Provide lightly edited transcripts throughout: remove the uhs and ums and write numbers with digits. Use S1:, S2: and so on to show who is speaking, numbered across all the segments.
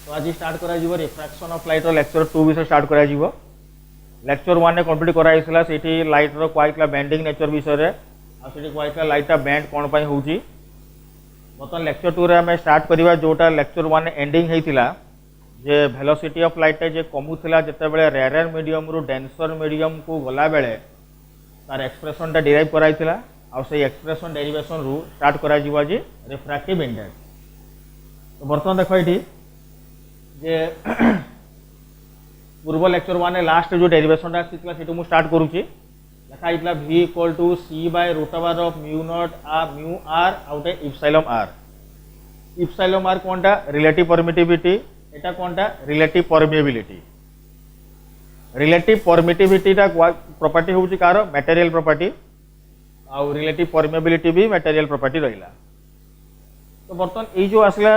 S1: तो आज स्टार्ट करा जीवो रिफ्रैक्शन ऑफ लाइट रो लेक्चर 2 विषय स्टार्ट करा जीवो। लेक्चर 1 ने कंप्लीट कराइसला सेठी लाइट रो क्वाइटला बेंडिंग नेचर विषय रे आ सेठी क्वाइटला लाइट बेंड कोन पई होउची। बर्तमान लेक्चर 2 रे हम स्टार्ट करिवा जोटा लेक्चर 1 ने एंडिंग हेतिला जे वेलोसिटी ऑफ लाइट जे कमुथिला जते बेले रेयर मीडियम रु डेंसर मीडियम को गला बेले तार एक्सप्रेशन ता डिराइव कराइतिला आ से एक्सप्रेशन डेरिवेशन रु स्टार्ट करा जीवा जी रिफ्रैक्टिव इंडेक्स। तो बर्तमान देखो एठी जे पूर्व लेक्चर 1 ने लास्ट जो डेरिवेशन ता सिखला सेटु मु स्टार्ट करूची। लिखा आइतला v = c/√r of mu naught आ म्यू r आउटे इप्सिलॉन r। इप्सिलॉन r कोनटा रिलेटिव परमिटिविटी, एटा कोनटा रिलेटिव परमिएबिलिटी। रिलेटिव परमिटिविटी ता प्रॉपर्टी होउची कार मटेरियल प्रॉपर्टी आ रिलेटिव परमिएबिलिटी भी मटेरियल प्रॉपर्टी रहिला। तो बर्तमान ए जो आसला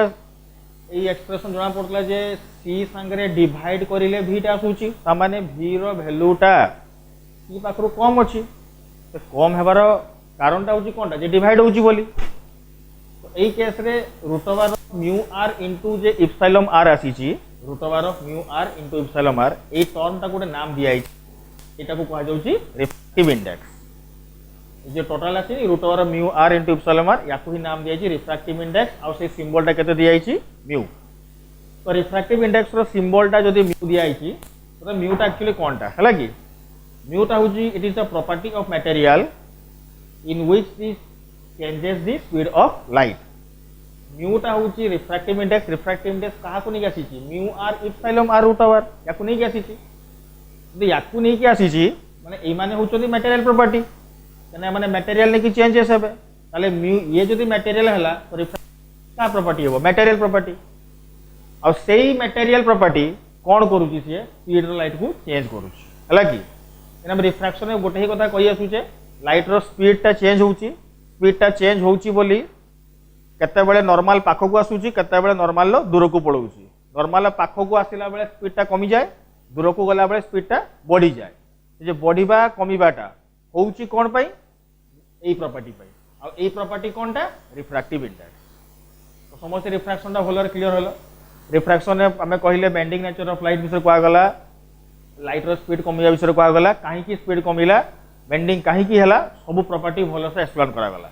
S1: এই एक्सप्रेशन जना पड़ता जे सी संगे डिवाइड करिले v टा आसुची ता माने v रो वैल्यूटा सी पाखरु कम अछि। तो कम हेबार कारण ता होची कोनटा जे डिवाइड होची बोली। तो एई केस रे √r म्यू r इनटू जे इप्सिलॉन r आसीची √r mu r into epsilon r एई टर्म ता गोटे नाम दिया आइछि। एटा को कहा जाउची रिफ्रैक्टिव इंडेक्स। जो टोटल आसी √r mu r into epsilon r याकू ही नाम दिया आइछि रिफ्रैक्टिव इंडेक्स। आ से सिंबल ता केते दिया आइछि म्यू। तो रिफ्रैक्टिव इंडेक्स रो सिंबल टा जदी म्यू दिया आइछि तो म्यू टा एक्चुअली कोनटा हला कि म्यू टा होची it is the property of material in which this changes the speed of light. Mu टा होची रिफ्रैक्टिव इंडेक्स। रिफ्रैक्टिव इंडेक्स कहा को नहीं आसीछि mu r epsilon r √r याकू नहीं आसीछि। तो याकू नहीं आसीछि माने ए माने होचोदी मटेरियल प्रॉपर्टी कने माने मटेरियल ने की चेंजेस हेबे ताले म्यू ये जदी मटेरियल हला तो रिफ्रैक्टिव का प्रॉपर्टी हेबो मटेरियल प्रॉपर्टी। और सेही मटेरियल प्रॉपर्टी कोन करूची से स्पीड रो लाइट को चेंज करूची हला कि एना रिफ्रैक्शन में गोटे ही कथा कहि आसुचे लाइट रो स्पीड ता चेंज होउची। स्पीड ता चेंज होउची बोली केते बेले नॉर्मल पाखो को आसुची केते बेले नॉर्मल लो दूर को पळौची। नॉर्मल पाखो को आसिला बेले स्पीड ता कमी जाए दूर को गला बेले स्पीड ता बढ़ी जाए। जे बढ़ीबा कमीबाटा होउची कोन पई एई प्रॉपर्टी पई आ एई प्रॉपर्टी कोनटा रिफ्रैक्टिव इंडेक्स। तो समस्त रिफ्रैक्शन ता भलर क्लियर हलो। रिफ्रैक्शन ने हमें कहले बेंडिंग नेचर ऑफ लाइट विषय कहा गला लाइट रो स्पीड कमिया विषय कहा गला काहे की स्पीड कमिला बेंडिंग काहे की हला सब प्रॉपर्टी भलो से एक्सप्लेन करा गला।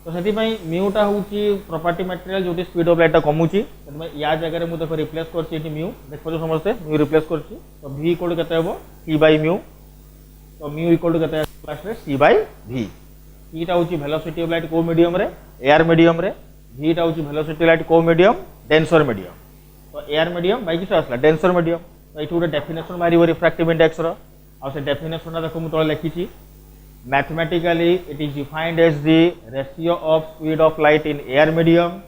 S1: तो सेति पई म्यू टा होची प्रॉपर्टी मटेरियल जोटी स्पीड ऑफ लाइट टा कमुची सेति पई या जगह रे मु देखो रिप्लेस करची एटी म्यू देखो जो समस्त म्यू रिप्लेस करची। तो v इक्वल केते हेबो c/म्यू। तो म्यू इक्वल केते लास्ट रे c/v। ई टा होची वेलोसिटी ऑफ लाइट को मीडियम रे एयर मीडियम रे v टा होची वेलोसिटी लाइट को मीडियम डेंसर मीडियम। तो एयर मीडियम बाई किस आसला डेंसर मीडियम। तो ये गोटे डेफिनेशन मारिबो रिफ्रैक्टिव इंडेक्स रो आ से डेफिनेशन देखो मु तळे लिखिछि mathematically it is defined as the ratio of speed of light in air medium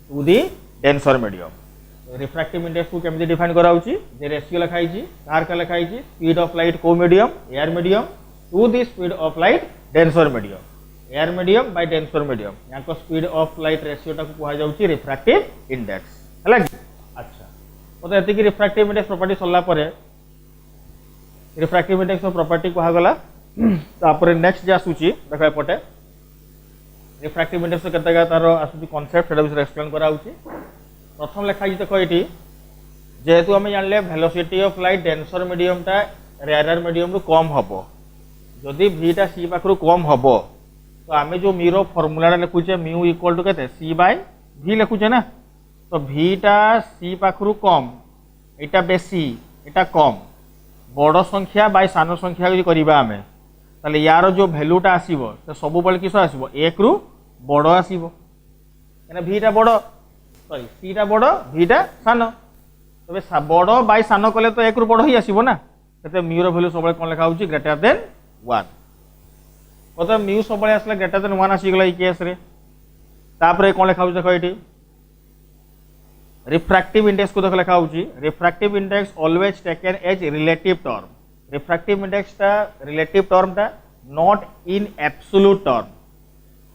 S1: to the denser medium. Refractive index को केमि डिफाइन कराउछि जे रेशियो लिखाइछि कार का लिखाइछि स्पीड ऑफ लाइट को medium air medium to the speed of light denser medium. Air medium by denser medium याको speed of light ratio टा को कहा जाउछि रिफ्रैक्टिव इंडेक्स हला। अच्छा तो एति कि रिफ्रैक्टिव इंडेक्स प्रॉपर्टी सल्ला परे रिफ्रैक्टिव इंडेक्स प्रॉपर्टी कहा गला। तापर नेक्स्ट जे आसुछि देखो एपटे रिफ्रैक्टिव इंडेक्स केते का तार आसुछि कांसेप्ट सेटा विषय एक्सप्लेन करा होछि। प्रथम लेखा देखो एटी जेहेतु हम जानले velocity of light denser medium ता रेयर मीडियम रु कम हबो जदि v टा c पाखरु कम हबो तो आमे जो मीरो फार्मूला लिखुचे म्यू इक्वल टू केते c/v लिखुचे ना। तो v टा c पाखरु कम एटा बेसी एटा कम बड़ संख्या बाय सान संख्या यदि करिबा आमे ताले यार जो वैल्यूटा आसीबो तो सब बल किस आसीबो 1 रु बड़ आसीबो एना v टा बड़ सॉरी c टा बड़ v टा सान। तबे बड़ बाय सान कले तो 1 रु बड़ ही आसीबो ना। तते म्यू रो वैल्यू सब कोन लिखा होची ग्रेटर देन 1। मतलब म्यू सब आसला ग्रेटर देन 1 आसी गला ई केस रे। तापर कोन लिखा होची देखो एठी रिफ्रैक्टिव इंडेक्स को देखो लिखा होची refractive index always taken as relative term. Refractive index ता रिलेटिव टर्म ता not in absolute term.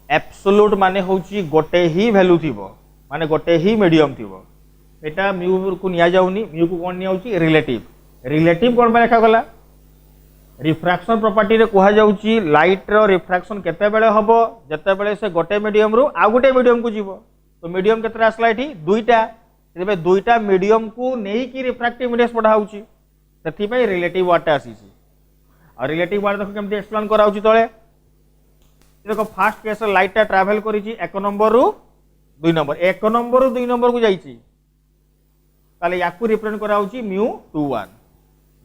S1: Absolute माने होची गोटे ही वैल्यू थिबो माने गोटे ही मीडियम थिबो एटा म्यू को निया जाउनी। म्यू को कोन निया होची रिलेटिव। रिलेटिव कोन बा लिखा गला रिफ्रैक्शन प्रॉपर्टी रे कहा जाउची लाइट रो रिफ्रैक्शन केते बेले हबो जते बेले से गोटे मीडियम रु आ गोटे मीडियम को जीवो। तो मीडियम केतरा आसला एठी दुईटा से दुईटा मीडियम को नहीं कि रिफ्रैक्टिव इंडेक्स पढ़ा होची से रिलेटिव वार्डटा आसी और रिलेटिव वार्ड देखो केमती एक्सप्लेन करा होची तळे देखो फास्ट केस लाइटटा ट्रैवल करिची 1 नंबर रु 2 नंबर 1 नंबर रु 2 नंबर को जाईची ताले याकू रिप्रेजेंट करा होची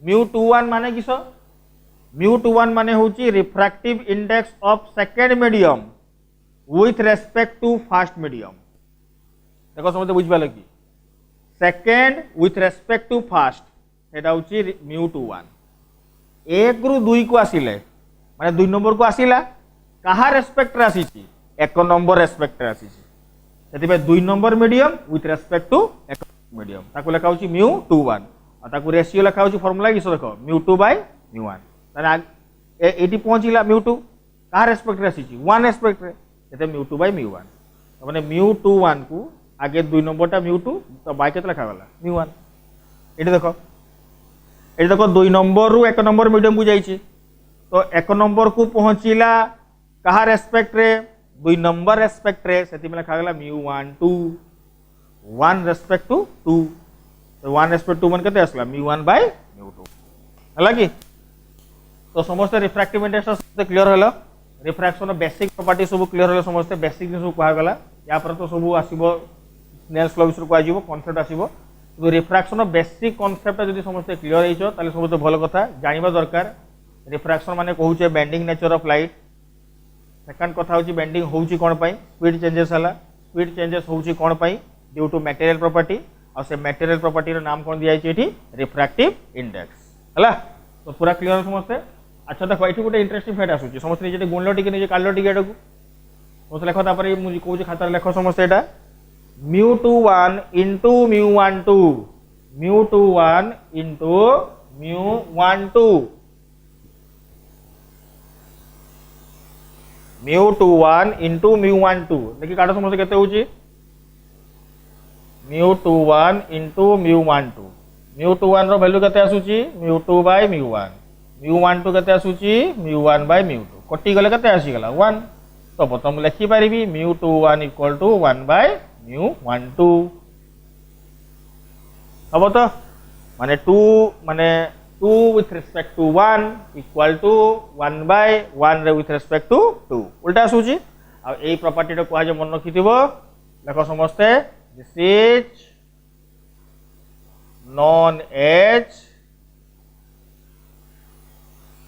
S1: μ21 माने किस μ21 माने होची refractive index of second medium with respect to fast medium देखो समझते बुझ पाल कि second with respect to fast एटा होची μ21 1 रु 2 को आसिले माने 2 नंबर को आसिला कहा रेस्पेक्ट रे आसीची 1 नंबर रेस्पेक्ट रे आसीची सेति 2 number medium with respect to 1 medium ताको लेखा होची μ21 और ताको रेशियो लेखा होची फार्मूला किस देखो μ2/μ1 ताने एटी पहुंचीला μ2 कहा रेस्पेक्ट रे आसीची 1 रेस्पेक्ट रे सेते μ2/μ1 माने μ21 को आगे 2 नंबर टा μ2 तो बाय केते लेखा गला μ1 एटी देखो 2 नंबर रु 1 नंबर मीडियम को जाईची तो 1 नंबर को पहुंचीला कहा रेस्पेक्ट रे 2 नंबर रेस्पेक्ट रे सेति में लिखा गला μ12 1 रेस्पेक्ट टू 2 तो 1 रेस्पेक्ट टू 1 केते आसला μ1/μ2 हला कि तो समस्त रिफ्रैक्टिव इंडेक्स से क्लियर हला रिफ्रैक्शन बेसिक प्रॉपर्टी सब क्लियर हला समस्त बेसिक सब कहा गला या पर तो सब आसीबो स्नेल्स लॉ विषय को आजीबो कांसेप्ट आसीबो तो रिफ्रैक्शन बेसिक कांसेप्ट जदी समस्त क्लियर हेइछो ताले समस्त भलो कथा जानिबा दरकार रिफ्रैक्शन माने कहूचे bending nature of light second कथा होची बेंडिंग होची कोन पई स्पीड चेंजेस हला स्पीड चेंजेस होची कोन पई ड्यू टू मटेरियल प्रॉपर्टी और से मटेरियल प्रॉपर्टी रो नाम कोन दिया एठी रिफ्रैक्टिव इंडेक्स हला तो पूरा क्लियर समस्त अच्छा देखो एठी गोटे इंटरेस्टिंग फैक्ट आसुची समस्त निजे गुणलो टिके निजे कालो टिके एडकू समस्त लेखो तापर मु कहूची खाता लेखो समस्त एटा μ21 into μ12 μ21 into μ12 μ21 into μ12 देखि काटो समस्त केते होची μ21 into μ12 μ21 रो वैल्यू केते आसुची μ2/μ1 μ12 केते आसुची μ1/μ2 कटि गले केते आसी गला 1 तो बतम लिखि पारिबी μ21 = 1/μ12 अब तो माने 2 माने 2 with respect to 1 equal to 1/1 रे with respect to 2 उल्टा आसुची आ एई प्रॉपर्टी रो कहा जे मन रखिथिबो देखो समस्ते this is known as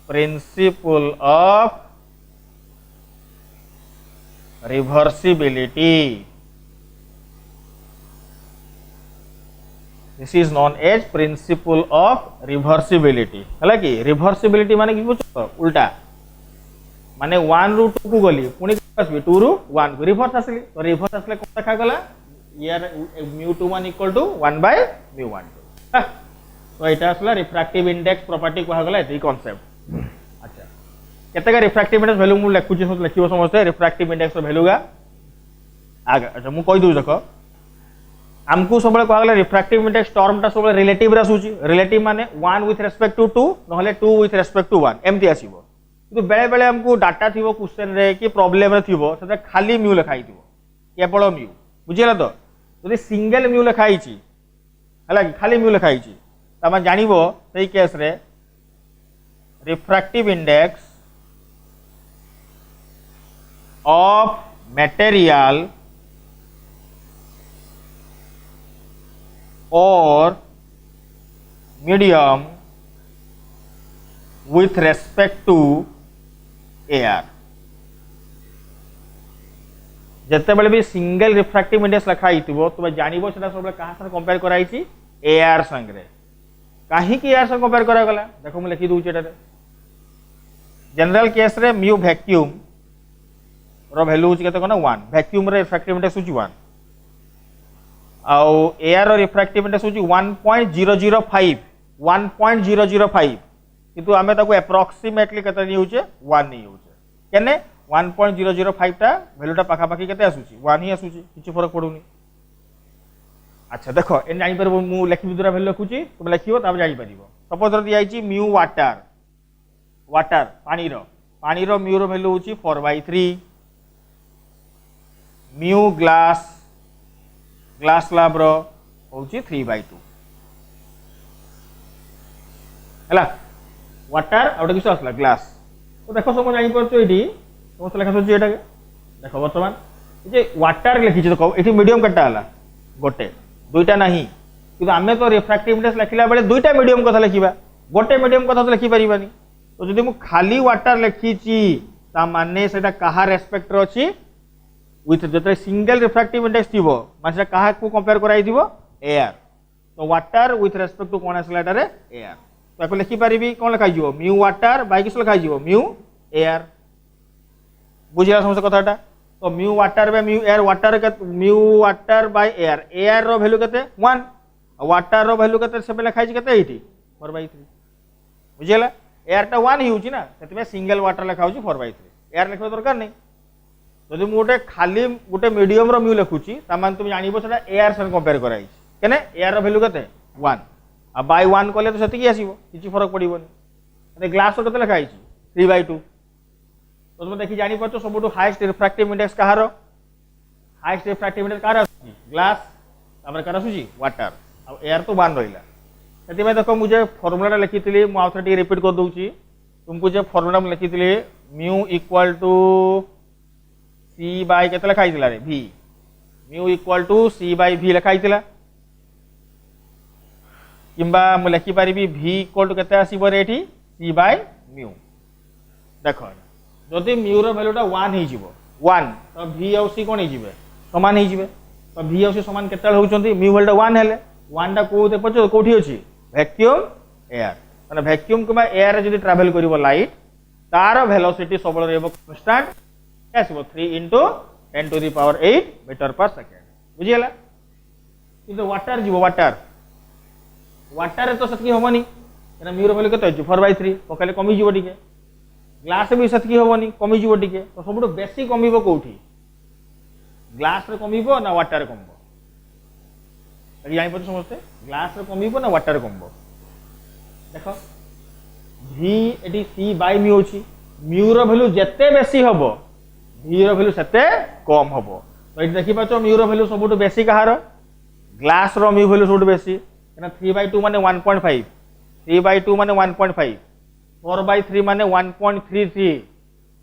S1: principle of reversibility. This is known as principle of reversibility. हला कि reversibility माने कि बुझो उल्टा माने 1 रु 2 को गली पुनी आसबी 2 रु 1 को रिवर्स आसली तो रिवर्स आसले कोन देखा गला यार μ21 = 1/μ12 तो एटा आसला रिफ्रैक्टिव इंडेक्स प्रॉपर्टी कहा गला एती कांसेप्ट अच्छा केते का रिफ्रैक्टिव इंडेक्स वैल्यू मु लिखुची लिखिबो समझते रिफ्रैक्टिव इंडेक्स रो वैल्यू गा आगे अच्छा मु कहि दउ देखो हमको सब कहा गला रिफ्रैक्टिव इंडेक्स टर्म ता सब रिलेटिव रे आसुची रिलेटिव माने 1 विथ रेस्पेक्ट टू 2 नहले 2 विथ रेस्पेक्ट टू 1 एमती आसीबो किंतु बेले बेले हमको डाटा थिबो क्वेश्चन रे कि प्रॉब्लम रे थिबो सेटा खाली म्यू लिखाई थिबो केवल म्यू बुझिला तो जदि सिंगल म्यू लिखाई छी हला कि खाली म्यू लिखाई छी त हम जानिबो सेही केस रे refractive index of material or medium with respect to air जते बेले भी सिंगल रिफ्रैक्टिव इंडेक्स लिखाई थिबो तो जानिबो सेटा सब कहा संग कंपेयर कराई छी एआर संग रे काहे कि एआर संग कंपेयर करा गला देखो मैं लिखि दउ छी एटा जनरल केस रे म्यू वैक्यूम रो वैल्यू होची केते कोना 1 वैक्यूम रे रिफ्रैक्टिव इंडेक्स होची 1 आउ एआर रो रिफ्रैक्टिव इंडेक्स होची 1.005 किंतु आमे ताको अप्रोक्सीमेटली केते नि होचे 1 नि होचे केने 1.005 टा वैल्यूटा पाखा पाखी केते आसुची 1 ही आसुची किछि फरक पडुनी अच्छा देखो ए जानि परबो मु लिखि दुरा वैल्यू लिखुची तुम लिखिबो तब जानि परिबो सपोज रो दिया आइची म्यू वाटर पानी रो म्यू रो वैल्यू होची 4/3 म्यू ग्लास स्लैब रो होची 3/2 हैला वाटर आउट किस आसला ग्लास तो देखो सब जानि परछो एठी समस्त लेखा सो एटा देखो वर्तमान जे वाटर लिखि छ देखो एठी मीडियम कटा हला गोटे दुईटा नाही कि आमे तो रिफ्रैक्टिव इंडेक्स लिखला बेले दुईटा मीडियम कथा लिखिबा गोटे मीडियम कथा तो लिखि परिबानी तो जदि मु खाली वाटर लिखि ची ता माने सेटा कहा रेस्पेक्ट रो छी विथ जते सिंगल रिफ्रैक्टिव इंडेक्स थिबो माने कहा को कंपेयर कराई दिबो एयर तो वाटर विथ रेस्पेक्ट टू कोन आसला एटारे एयर तो आपको लिखि परिबी कोन लिखा जिवो म्यू वाटर बाय किस लिखा जिवो म्यू एयर बुझिया समस्त कथाटा तो mu water by mu air mu water by air रो वैल्यू केते 1 वाटर रो वैल्यू केते से लिखा छि केते 4/3 बुझियला एयर टा 1 हिउची ना सेते सिंगल वाटर लिखा होची 4/3 एयर लिखबा दरकार नै जदि मु गोटे खाली गोटे मीडियम रो म्यू लिखुची ता मान तुम जानिबो सेटा एयर से कंपेयर कराई केने एयर रो वैल्यू केते 1 आ बाय 1 कले तो सेति आसीबो किछि फरक पड़िबोनी अरे ग्लास रो केते लिखा आइछि 3/2 तो तुम देखि जानि परछो सबुटो हाईएस्ट रिफ्रैक्टिव इंडेक्स कहारो हाईएस्ट रिफ्रैक्टिव इंडेक्स कहारो ग्लास तापर करा सुजी वाटर आ एयर तो 1 रहिला सेति में देखो मुझे फार्मूला लिखितली मु आउथरे टी रिपीट कर दउची तुमको जे फार्मूला लिखितली mu equal to c by केते लिखा आइतला रे v mu equal to c by v लिखा आइतला किंबा मु लिखि परिबी v इक्वल टू केते आसीबो रे एठी c बाय म्यू देखो जदि म्यू रो वैल्यूटा 1 ही जिवो 1 तो v और c कोन ही जिवे समान ही जिवे तो v और c समान केते होउचंती म्यू वैल्यूटा 1 हेले 1 टा को देखो कोठी अछि वैक्यूम एयर माने वैक्यूम किबा एयर रे जदि ट्रैवल करिवो लाइट तार वेलोसिटी सबल रहबो कांस्टेंट आसीबो 3 into 10 to the power 8 metre per second बुझियला किंतु वाटर जिवो वाटर तो सतकी होबनी एना म्यू रो वैल्यू केते अछि 4/3 पकले कमी जिवो टिके ग्लास भी सतकी होबनी कमी जिवो टिके तो सबुठो बेसी कमीबो कोठी ग्लास रे कमीबो ना वाटर रे कमबो अभी जानि पछ समझते ग्लास रे कमीबो ना वाटर रे कमबो देखो v eighty c by mu अछि म्यू रो वैल्यू जत्ते बेसी होबो v रो वैल्यू सेते कम होबो तो एटी देखि पाछो म्यू रो वैल्यू सबुठो बेसी कहारो ग्लास रो म्यू वैल्यू सबुठो बेसी ना 3/2 माने 1.5 3/2 माने 1.5 4/3 माने 1.33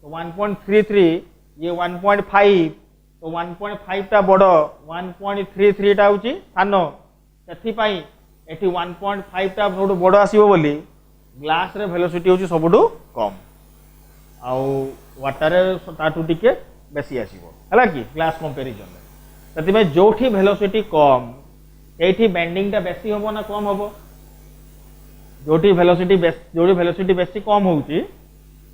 S1: तो 1.33 ये 1.5 तो 1.5 टा बड़ो 1.33 टा होची सानो सेथि पई एठी 1.5 टा सबुठो बड़ो आसीबो बोली ग्लास रे वेलोसिटी होची सबुठो कम आउ वाटर रे ताटू टिके बेसी आसीबो हला कि ग्लास कंपैरिजन रे सेति में जोठी वेलोसिटी कम एठी बेंडिंग टा बेसी होबो ना कम होबो जोठी वेलोसिटी बेसी कम होउची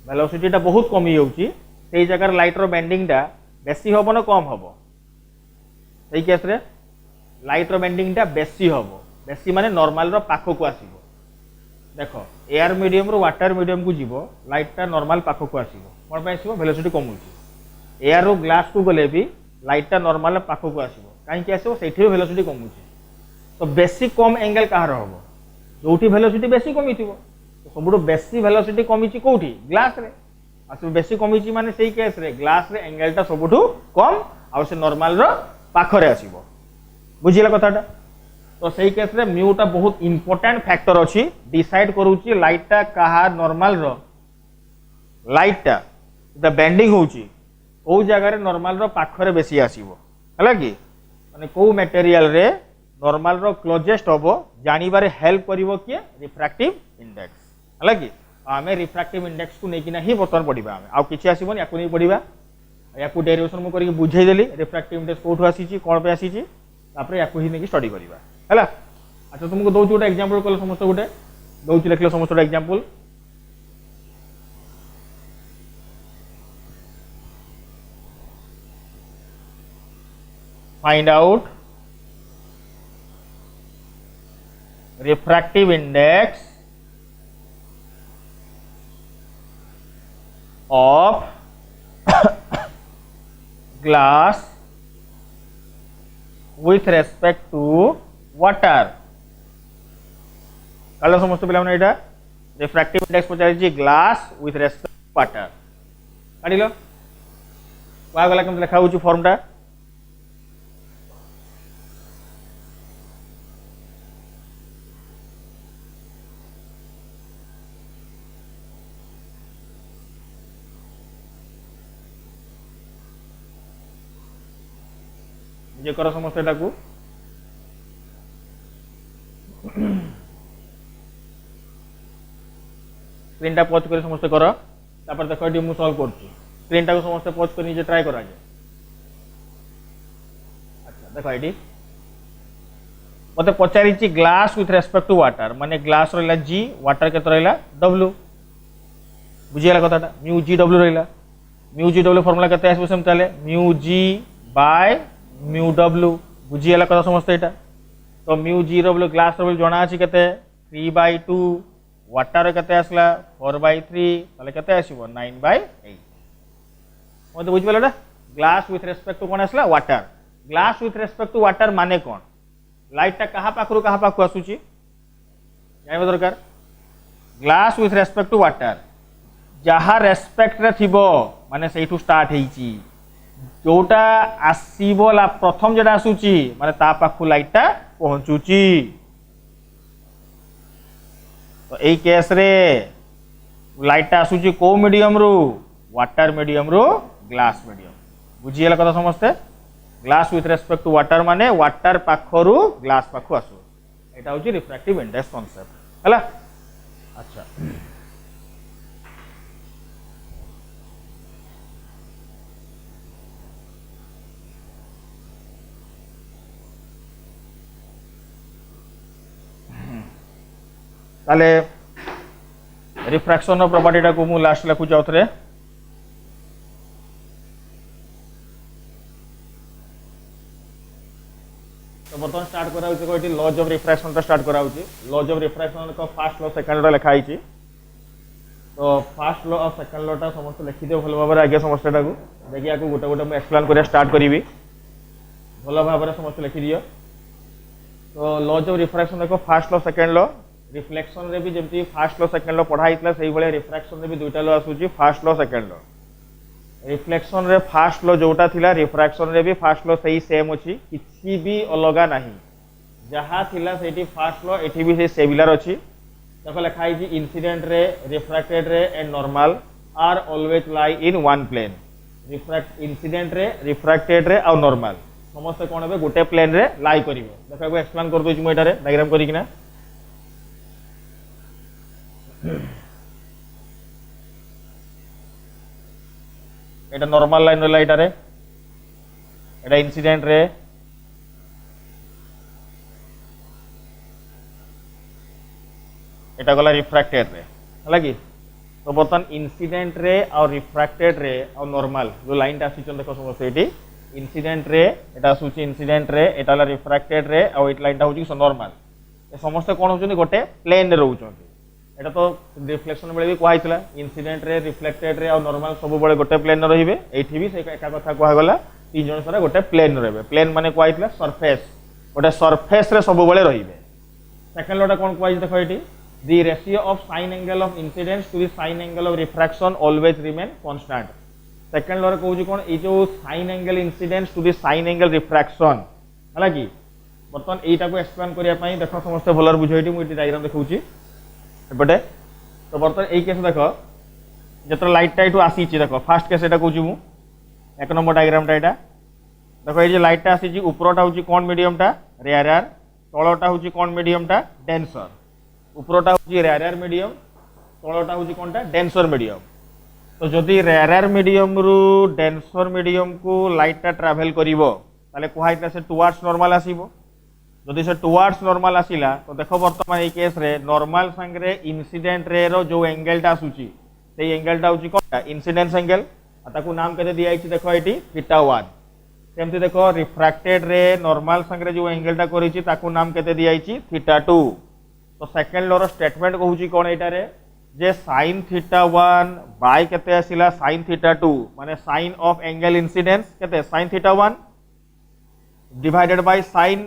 S1: वेलोसिटी टा बहुत कमी होउची सेही जगह लाइट रो बेंडिंग टा बेसी होबो ना कम होबो सेही केस रे लाइट रो बेंडिंग टा बेसी होबो बेसी माने नॉर्मल रो पाखो को आसीबो देखो एयर मीडियम रो वाटर मीडियम को जीवो लाइट टा नॉर्मल पाखो को आसीबो कोन पय आसीबो वेलोसिटी कमउची एयर रो ग्लास को गले भी लाइट टा नॉर्मल पाखो को आसीबो काहे कि आसीबो सेठी वेलोसिटी कमउची तो बेसी कम एंगल कहार होबो जोठी वेलोसिटी बेसी कमी थिबो तो सबुठो बेसी वेलोसिटी कमीची कोठी ग्लास रे आसे बेसी कमीची माने सेही केस रे ग्लास रे एंगल टा सबुठो कम आ से नॉर्मल रो पाखरे आसीबो बुझिला कथाटा तो सेही केस रे म्यू टा बहुत इंपोर्टेंट फैक्टर अछि डिसाइड करूची लाइट टा कहा नॉर्मल रो लाइट टा द बेंडिंग होची ओ जगह रे नॉर्मल रो पाखरे बेसी आसीबो हला कि माने को मटेरियल रे नॉर्मल रो क्लोजेस्ट होबो जानिबारे हेल्प करिवो के रिफ्रैक्टिव इंडेक्स हला कि आमे रिफ्रैक्टिव इंडेक्स को नेकिना ही बर्तन पढिबा आमे आ किछि आसीबोनी याकु नै पढिबा याकु डेरिवेशन मु करिके बुझाई देली रिफ्रैक्टिव इंडेक्स कोठु आसी छि कोन पे आसी छि तापर याकु ही नेकी स्टडी करिबा हला अच्छा तुमको दउ छोटा एग्जांपल कल समस्त गोटे दउ छि लेखलो समस्त example find out refractive index of glass with respect to water कल समस्त पिला एटा रिफ्रैक्टिव इंडेक्स पचारि glass with respect to water काढिलो वा गला केम लिखा होची फॉर्म टा जे कर समस्त एटा को स्क्रीन टा पॉज कर समस्त कर तापर देखो ये मु सॉल्व करछु स्क्रीन टा को समस्त पॉज कर नीचे ट्राई करा जाए अच्छा देखो ये मते पचारिछि glass with respect to water माने ग्लास रहिला जी वाटर केत रहिला डब्ल्यू बुझियाला कथाटा म्यू जी डब्ल्यू रहिला म्यू जी डब्ल्यू फार्मूला केते आसबो सेम ताले mu G by mu W बुझियाला कथा समस्त एटा तो mu G W glass W जणा अछि केते 3/2 वाटर केते आसला 4/3 ताले केते आसीबो 9/8 मते बुझि पालेटा ग्लास विथ रेस्पेक्ट टू कोन आसला water glass with respect to water माने कोन लाइट टा कहा पाखु आसुची जानिबा दरकार glass with respect to water जहा रेस्पेक्ट रे थिबो माने सेठू स्टार्ट हेची जोटा आसीबो ला प्रथम जेटा आसुची माने ता पाखु लाइट टा पहुंचुची तो एई केस रे लाइट टा आसुची को मीडियम रो वाटर मीडियम रो ग्लास मीडियम बुझियला कथा समस्ते glass with respect to water माने वाटर पाखरु ग्लास पाखु आसु एटा होची रिफ्रैक्टिव इंडेक्स कांसेप्ट हला अच्छा ताले रिफ्रैक्शन प्रॉपर्टी टा को मु लास्ट लिखु जाउथरे तो बर्तमान स्टार्ट करा होची Coetzee laws of refraction start करा होची लॉज ऑफ रिफ्रैक्शन को फर्स्ट लॉ सेकंड लॉ लिखा आइची तो फर्स्ट लॉ और सेकंड लॉ टा समस्त लिखि दियो भलो भाबरे आगे समस्त टा को देखिया को गोटे गोटे मैं एक्सप्लेन करिया स्टार्ट करिवि भलो भाबरे समस्त लिखि दियो तो लॉज ऑफ रिफ्रैक्शन देखो first law second law reflection रे भी जेमती फर्स्ट लॉ सेकंड लॉ पढ़ा हितला सही बळे रिफ्रैक्शन रे भी दुईटा लॉ आसुची first law second law reflection रे फर्स्ट लॉ जोटा थिला रिफ्रैक्शन रे भी फर्स्ट लॉ सही सेम अछि किछि भी अलगा नाही जहा थिला सेठी फर्स्ट लॉ एठी भी से सिमिलर अछि देखो लिखा है incident ray refracted ray and normal are always lie in one plane refract incident ray refracted ray और नॉर्मल समस्त कोन बे गोटे प्लेन रे लाई करिवो देखो को एक्सप्लेन कर दोछि म एटारे डायग्राम करि किना एटा नॉर्मल लाइन रे एटारे एटा इंसिडेंट रे एटा गला रिफ्रैक्टेड रे हला कि तो बर्तन इंसिडेंट रे और रिफ्रैक्टेड रे और नॉर्मल जो लाइन टा आसी देखो समस्त एटी इंसिडेंट रे एटा आसुची इंसिडेंट रे एटा ला रिफ्रैक्टेड रे और एट लाइन टा होची नॉर्मल ए समस्त कोन होचनी गोटे प्लेन रे रहउचंती एटा तो रिफ्लेक्शन बेले भी कहला इंसिडेंट रे रिफ्लेक्टेड रे और नॉर्मल सब बळे गोटे प्लेन रे रहिबे एठी भी से एका कथा कहा गला तीन जन सारा गोटे प्लेन रहबे प्लेन माने कहला सरफेस गोटे सरफेस रे सब बळे रहिबे सेकंड लोटा कोन कहै देखो एठी the ratio of sine angle of incidence to the sine angle of refraction always remain constant second law कहू कोन ए जो sine angle incidence to the sine angle refraction हला कि बर्तन एटा को एक्सप्लेन करिया पई देखो समस्त भलर बुझैटी मु एटी डायग्राम देखौची एपटे तो बर्तन ए केस देखो जत्र लाइट टा एटू आसी छि देखो फर्स्ट केस एटा कहू मु एक नंबर डायग्राम टा एटा देखो ए जे लाइट टा आसी छि ऊपरटा होची कोन मीडियम टा रेयर तळटा होची कोन मीडियम टा डेंसर उपरटा होची रेयर मीडियम तळटा होची कोनटा डेंसर मीडियम तो जदि रेयर मीडियम रु डेंसर मीडियम को लाइट टा ट्रैवल करिवो ताले कोहाइता से टुवर्ड्स नॉर्मल आसीबो जदि से टुवर्ड्स नॉर्मल आसीला तो देखो वर्तमान ए केस रे नॉर्मल संगे इंसिडेंट रे रो जो एंगल टा आसुची सेही एंगल टा होची कोनटा इंसिडेंस एंगल ताकू नाम केते दिया आइछि देखो एटी θ1 सेमति देखो रिफ्रैक्टेड रे नॉर्मल संगे जो एंगल टा करिछि ताकू नाम केते दिया आइछि θ2 तो सेकंड लॉ रो स्टेटमेंट कहूची कोन एटा रे जे sin θ1 बाय केते आसिला sin θ2 माने sin ऑफ एंगल इंसिडेंस केते sin θ1 divided by sin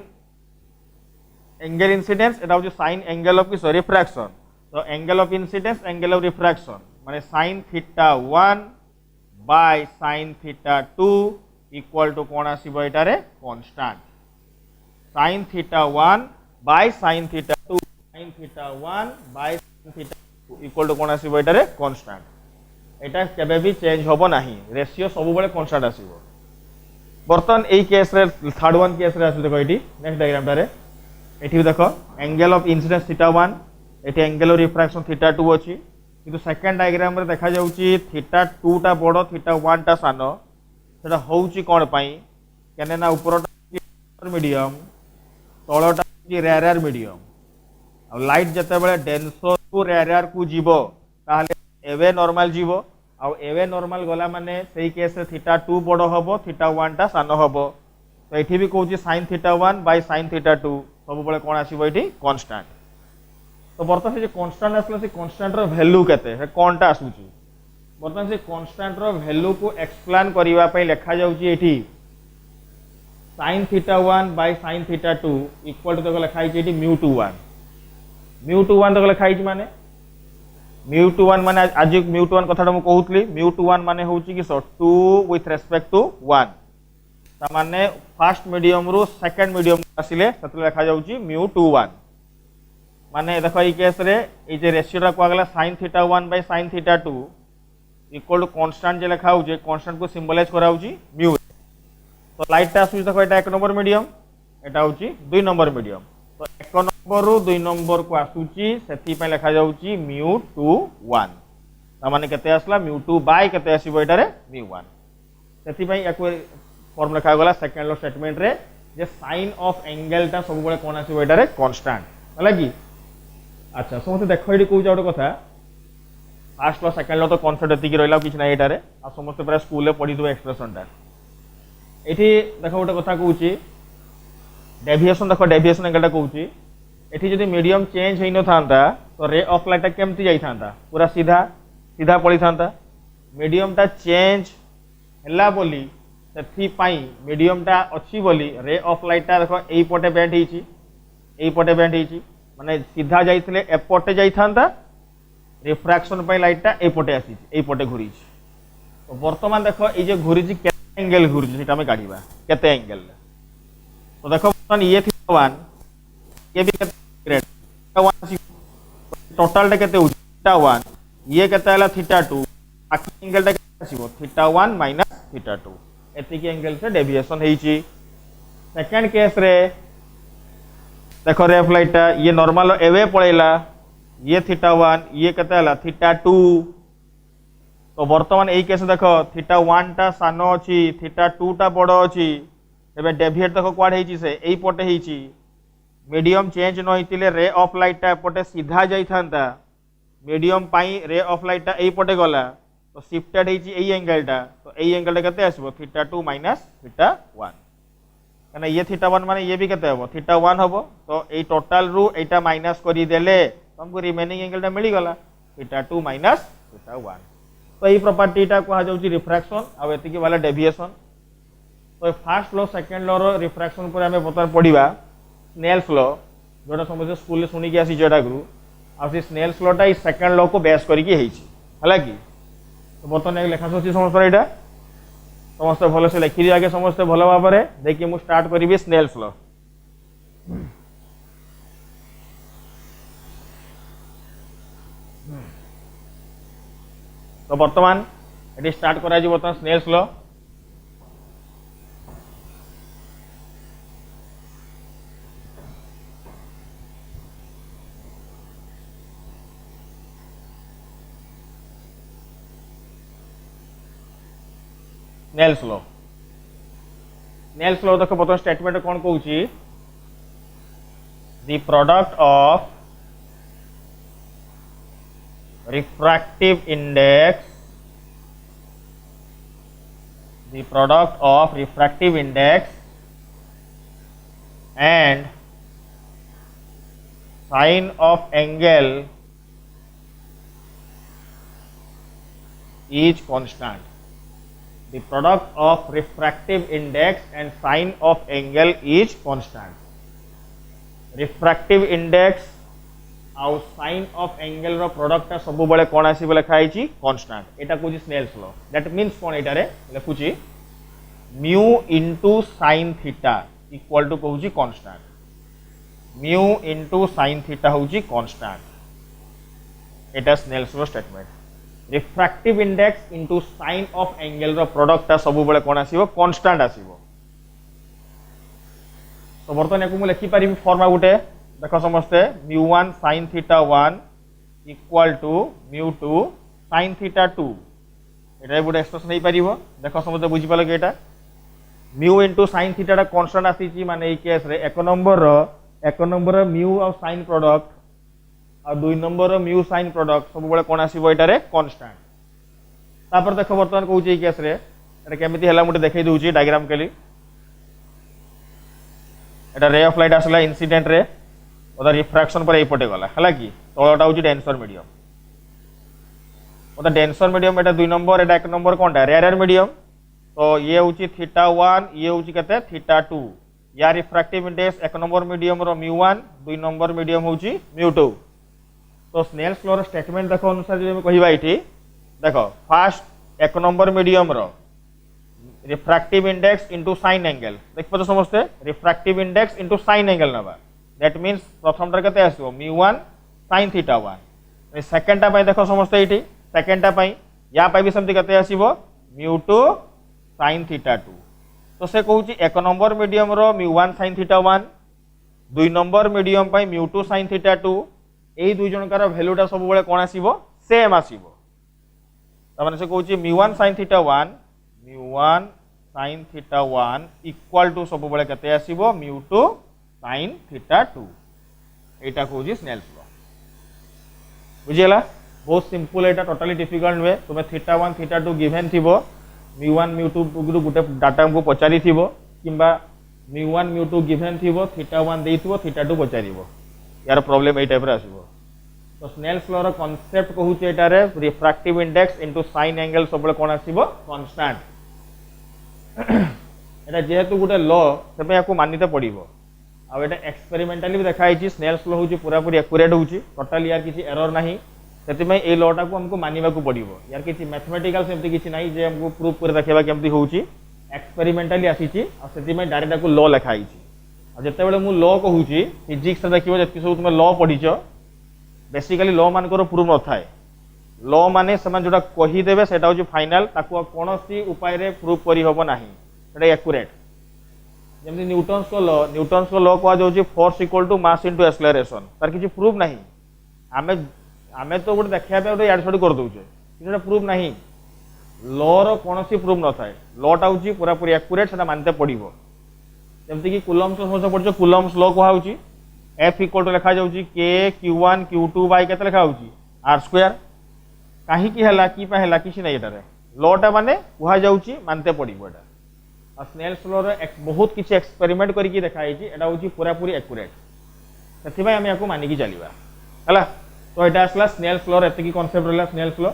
S1: angle incidence एटा होची sin एंगल ऑफ की रिफ्रैक्शन तो angle of incidence angle of refraction माने sin θ1 by sin θ2 equal to कोन आसीबो एटा रे constant sin θ1 by sin θ2 sin θ1 by sin θ2 equal to कोन आसीबो एटा रे कांस्टेंट एटा केबे भी चेंज होबो नाही रेशियो सब बेले कांस्टेंट आसीबो बर्तमान यही केस रे थर्ड वन केस रे आसु देखो एटी नेक्स्ट डायग्राम टारे एठी देखो एंगल ऑफ इंसिडेंस थीटा 1 एठी एंगल ऑफ रिफ्रैक्शन थीटा 2 अछि किंतु सेकंड डायग्राम रे देखा जाउची थीटा 2 टा बड़ थीटा 1 टा सानो सेटा होउची कोन पई केने ना ऊपरटा मीडियम तळटा रेयर मीडियम आ लाइट जते बेले डेंसर टू रेयर को जीवो ताहले एवे नॉर्मल जीवो आ एवे नॉर्मल गला माने सेही केस रे थीटा 2 बड़ हबो थीटा 1 टा सानो हबो तो एठी भी कहूची sin theta 1 bye sin theta 2 सब बेले कोन आसीबो एठी कांस्टेंट तो बर्तमान से कांस्टेंट आसला से कांस्टेंट रो वैल्यू केते है कोनटा आसुची बर्तमान से कांस्टेंट रो वैल्यू को एक्सप्लेन करिवा पई लेखा जाउची एठी sin theta 1 bye sin theta 2 equal to देखो लिखा है एटी म्यू टू 1 देखो लिखा है माने म्यू टू 1 माने आज म्यू टू 1 कथाटा मु कहूतली म्यू टू 1 माने होउची कि 2 विथ रेस्पेक्ट टू 1 ता माने फर्स्ट मीडियम रो सेकंड मीडियम आसिले सतले लिखा जाउची म्यू टू 1 माने देखो ई केस रे ई जे रेशियोटा को आगला sin theta 1 bye sin theta 2 equal to constant जे लिखा होउची कांस्टेंट को सिंबलाइज कराउची म्यू तो लाइट टा आसुची देखो एटा 1 नंबर मीडियम एटा होउची 2 नंबर मीडियम तो 1 नंबर रो 2 नंबर को आसुची सेति पय लिखा जाउची म्यू टू 1 ता माने केते आसला म्यू टू बाय केते आसीबो एटा रे म्यू 1 सेति पय एको फॉर्म लिखा गला सेकंड लो स्टेटमेंट रे जे साइन ऑफ एंगल टा सब बेले कोन आसीबो एटा रे कांस्टेंट हला की अच्छा समस्त देखो एटी कहू जाउट कथा फर्स्ट लो सेकंड लो तो कॉन्सेप्ट एति की रहला किछ ना एटा रे आ समस्त पूरा स्कूल ले पढी दो एक्सप्रेशन टा एठी देखो गोटे कथा कहूची डेविएशन देखो डेविएशन एंगल टा कहूची एठी जदी मीडियम चेंज हेइ न थांता तो रे ऑफ लाइट टा केमति जाई थांता पूरा सीधा सीधा पड़ी थांता मीडियम टा चेंज हला बोली सेथि पई मीडियम टा अछि बोली रे ऑफ लाइट टा देखो एई पटे बेंड हेइची एई पटे बेंड हेइची माने सीधा जाइथिले ए पटे जाई थांता रिफ्रैक्शन पई लाइट टा ए पटे आसी एई पटे घुरीची तो वर्तमान देखो ए जे घुरीची एंगल घुरुची सेटा में काढिबा केते एंगल तो देखो बर्तमान ये थीटा 1 ये भी केते ग्रेड थीटा 1 टोटल टा केते थीटा 1 ये केते हला थीटा 2 बाकी एंगल टा केते आसीबो थीटा 1 माइनस थीटा 2 एति के एंगल से डेविएशन हेइची सेकंड केस रे देखो रेफ लाइट टा ये नॉर्मल एवे पळेला ये थीटा 1 ये केते हला थीटा 2 तो वर्तमान यही केस देखो थीटा 1 टा सानो अछि थीटा 2 टा बड़ अछि एबे डेविएट देखो क्वाड हेची से एई पटे हेची मीडियम चेंज न होइतिले रे ऑफ लाइट टा पटे सीधा जाई थांता medium pi ray of light टा एई पटे गला तो शिफ्टेड हेची एई एंगल टा तो एई एंगल टा केते आसीबो थीटा 2 माइनस थीटा 1 कना ये थीटा 1 माने ये भी केते हबो थीटा 1 हबो तो एई टोटल रु एटा माइनस करी देले हमको रिमेनिंग एंगल टा मिली गला थीटा 2 माइनस थीटा 1 तो यही प्रॉपर्टी टा कहा जाउची रिफ्रैक्शन आ एति के वाला डेविएशन तो फर्स्ट लॉ सेकंड लॉ रो रिफ्रैक्शन पर हमें बता पड़ीबा स्नेल्स लॉ जोटा समझे स्कूल ले सुनी के आसी जेटा गुरु आ से स्नेल्स लॉ टा इस सेकंड लॉ को बेस करी के हेची हला की तो बर्तमान एक लेखा सोची समस्त एटा समस्त भलो से लिखि आगे समस्त भलो भाबरे देखि मु स्टार्ट करिबी स्नेल्स लॉ तो वर्तमान एटी स्टार्ट करा जी वर्तमान स्नेल्स लॉ स्नेल्स लॉ देखो प्रथम स्टेटमेंट कौन कहूची the product of refractive index the product of refractive index and sine of angle is constant. The product of refractive index and sine of angle is constant. Refractive index आउ sine of angle रो product ता सब बेले कोन आसी बेले खाइची constant एटा कोची स्नेल्स लॉ दैट मींस कोन एटा रे लिखुची mu into sin theta equal to कहूची constant mu into sin theta होची कांस्टेंट एटा Snell's law statement refractive index into sine of angle रो प्रोडक्ट ता सब बेले कोन आसीबो कांस्टेंट आसीबो तो बर्तमान या लिखि पारि फॉर्मा गुटे देख समस्ते μ1 sin theta 1 equal to μ2 sin theta 2 एटा गुटे एक्सप्रेशन हो पारिबो देख समस्ते बुझी पालो कि एटा mu into sin theta constant आसी माने ए केस रे एक नंबर म्यू और sin प्रोडक्ट और 2 नंबर म्यू sin प्रोडक्ट सब बेले कोन आसीबो एटा रे कांस्टेंट तापर देख बर्तमान कहूची ए केस रे एटा केमिति हला मुटे देखाई दउची डायग्राम केली एटा रे ऑफ लाइट आसला इंसिडेंट रे ओदा रिफ्रैक्शन पर एपटे गला हला कि तळटा होची डेंसर मीडियम ओदा डेंसर मीडियम एटा 2 नंबर एटा 1 नंबर कोनटा रेयर मीडियम तो ये होची थीटा 1 ये होची कते थीटा 2 या रिफ्रैक्टिव इंडेक्स 1 नंबर मीडियम रो μ1 2 नंबर मीडियम होची μ2 तो स्नेल्स लॉ रो स्टेटमेंट देखो अनुसार जे कहिबा इठी देखो फर्स्ट 1 नंबर मीडियम रो refractive index into sine angle देख पतो समझते refractive index into sine angle नबा दैट मींस प्रथम टा केते आसीबो μ1 sin थीटा 1 सेकंड टा पई देखो समझते इठी सेकंड टा पई या पई भी समति केते आसीबो μ2 sin थीटा 2 तो से कहूची 1 नंबर मीडियम रो μ1 sin थीटा 1 2 नंबर मीडियम पई μ2 sin थीटा 2 एई दुई जनकार वैल्यूटा सब बेले कोन आसीबो सेम आसीबो त माने से कहूची μ1 sin theta 1 μ1 sin theta 1 equal to सब बेले केते आसीबो μ2 sin थीटा 2 एटा कहूची स्नेल्स लॉ बुझियला बहुत सिंपल एटा टोटली डिफिकल्ट वे तुमे थीटा 1 थीटा 2 गिवन थिबो μ1 μ2 गुटे डाटा हमको पचारि थिबो किंबा μ1 μ2 गिवन थिबो थीटा 1 देइथिबो थीटा 2 पचारिबो यार प्रॉब्लम ए टाइप रे आसीबो तो स्नेल्स लॉ रो कांसेप्ट कहूचे एटा रे refractive index into sign angle सब कोन आसीबो कांस्टेंट एटा जेहेतु गुटे लॉ तबे याको मानिते पड़िबो आ एटा एक्सपेरिमेंटली भी देखाई छी स्नेल्स लॉ होची पूरा पूरी एक्यूरेट होची टोटली यार किसी एरर नाही सेति में ए लॉ टा को हमको मानिबा को पड़िबो यार किसी मैथमेटिकल सेमति किसी नाही जे हमको प्रूफ कर देखेबा केमति होची एक्सपेरिमेंटली आसी छी आ सेति में डायरेक्ट को लॉ लिखाई छी आ जते बेले मु लॉ कहूची फिजिक्स रे देखिबो जति सब तुम लॉ पढिचो बेसिकली लॉ मान को प्रूफ न थाए लॉ माने समान जोटा कहि देबे सेटा होची फाइनल ताको कोनोसी उपाय रे प्रूफ करि होबो नाही सेटा एक्यूरेट जेमति न्यूटन्स को लॉ को जाउची force equal to mass into acceleration तार किछि प्रूफ नाही आमे तो गोटे देखिया पे गोटे याड छड कर दउचे किछटा प्रूफ नाही लॉ रो कोनोसी प्रूफ न थाए लॉ टा होची पूरा पूरी एक्यूरेट सेटा मानते पड़िबो जेमति कि कूलम्स समझ पड़छ कूलम्स लॉ को हाउची F इक्वल टू लिखा जाउची K Q1 Q2 बाय केते लिखा होची R² काहे की हला की पा हला किछि नै एटा रे लॉ टा माने कुहा जाउची मानते पड़िबो एटा आ स्नेल्स लॉ रे बहुत किछि एक्सपेरिमेंट करि की देखाई छी एटा होची पूरा पूरी एक्यूरेट सेति भाई हम याको मानि की चलीबा हला तो एटा असला स्नेल्स लॉ रे एते की कांसेप्ट रहला Snell's law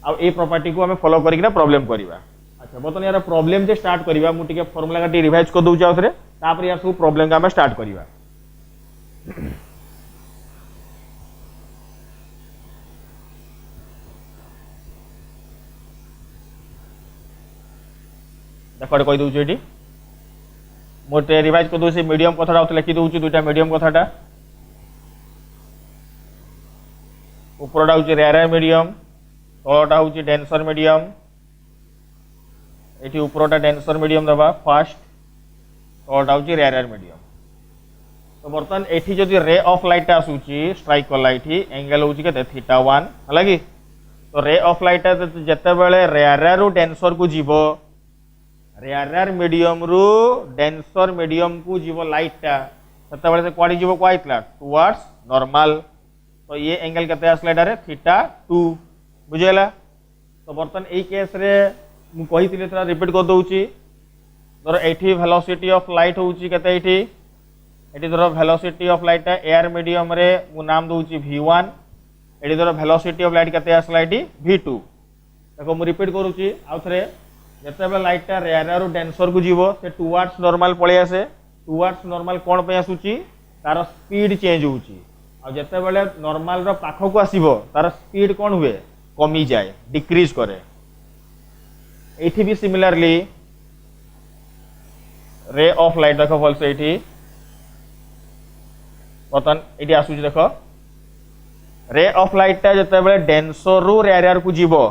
S1: uh a property को हमें फॉलो करि ना प्रॉब्लम करिबा अच्छा बतन यार प्रॉब्लम जे स्टार्ट करिबा मु टिके फार्मूला का रिवाइज कर दउ जाउथरे तापर यार सब प्रॉब्लम का हमें स्टार्ट करिबा देखो कहि दउ एटी मोटे रिवाइज कर दउ से मीडियम कथाटा उत लिखि दउ दुटा मीडियम कथाटा ऊपरटा होची रेयर मीडियम तळटा होची डेंसर मीडियम एटी ऊपरटा डेंसर मीडियम दबा फर्स्ट तळटा होची रेयर मीडियम तो बर्तमान एठी जदि रे ऑफ लाइट आसुची स्ट्राइक कला एठी एंगल होची केते थीटा 1 हला कि तो रे ऑफ लाइट जते बेले रेयर रु डेंसर को जीवो रेयर मीडियम रु डेंसर मीडियम को जीवो लाइट ता तते बेले से क्वाडी जीवो को आइतला टुवर्ड्स नॉर्मल तो ये एंगल केते आसला एटारे थीटा 2 बुझेला तो बर्तन ए केस रे मु कहितिले तरा रिपीट कर दउची धर एठी वेलोसिटी ऑफ लाइट होची केते एठी एठी धर velocity of light air medium रे मु नाम दउची v1 एठी धर वेलोसिटी ऑफ लाइट केते आसला एठी v2 देखो मु रिपीट करूची आ थरे जते बे लाइट ता रेयर रु डेंसर को जीवो से टुवर्ड्स नॉर्मल पळे आसे टुवर्ड्स नॉर्मल कोन पे आसुची तार स्पीड चेंज होची आ जते बेले नॉर्मल रो पाखो को आसीबो तार स्पीड कोन हुए कमी जाए डिक्रीज करे एठी भी सिमिलरली रे ऑफ लाइट देखो फॉल्स एठी बतन एठी आसुची देखो रे ऑफ लाइट ता जते बेले डेंसर रु रेयर को जीवो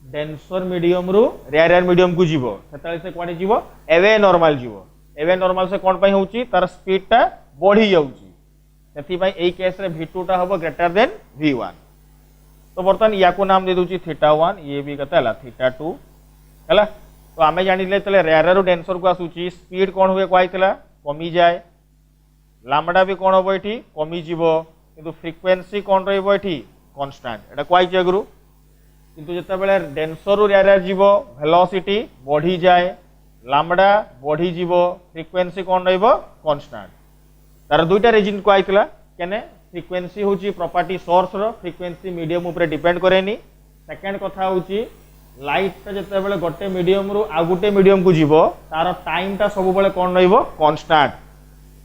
S1: डेंसर मीडियम रु रेयर मीडियम को जीवो सेताले से क्वाडे जीवो एवे नॉर्मल जीवो एवं नॉर्मल से कौन होची तार स्पीड टा बढ़ी जाउची सेथिबाई एई केस रे v2 टा हबो ग्रेटर देन v1 तो बर्तमान या को नाम दे दूची θ1 ये भी कते हला θ2 हला तो आमे जानिले तले रेयर डेंसर को आसुची स्पीड कौन हुए कहला कमी जाए लैम्बडा भी कौन हम ये कमी जीवो किंतु फ्रिक्वेंसी कौन रहिबो एठी कांस्टेंट एटा कहै गुरु किंतु जते बेले डेंसर रु रेयर जीवो वेलोसिटी बढ़ी जाए लैम्बडा बढ़ी जीवो फ्रिक्वेंसी कौन रहिबो कांस्टेंट तार दुईटा रीजन कहला केने फ्रिक्वेंसी होची प्रॉपर्टी सोर्स रो फ्रिक्वेंसी मीडियम ऊपर डिपेंड करेनी सेकंड कथा होची लाइट टा जते बेले गोटे मीडियम रु आ गोटे मीडियम को जीवो तार टाइम टा सब बेले कौन रहिबो कांस्टेंट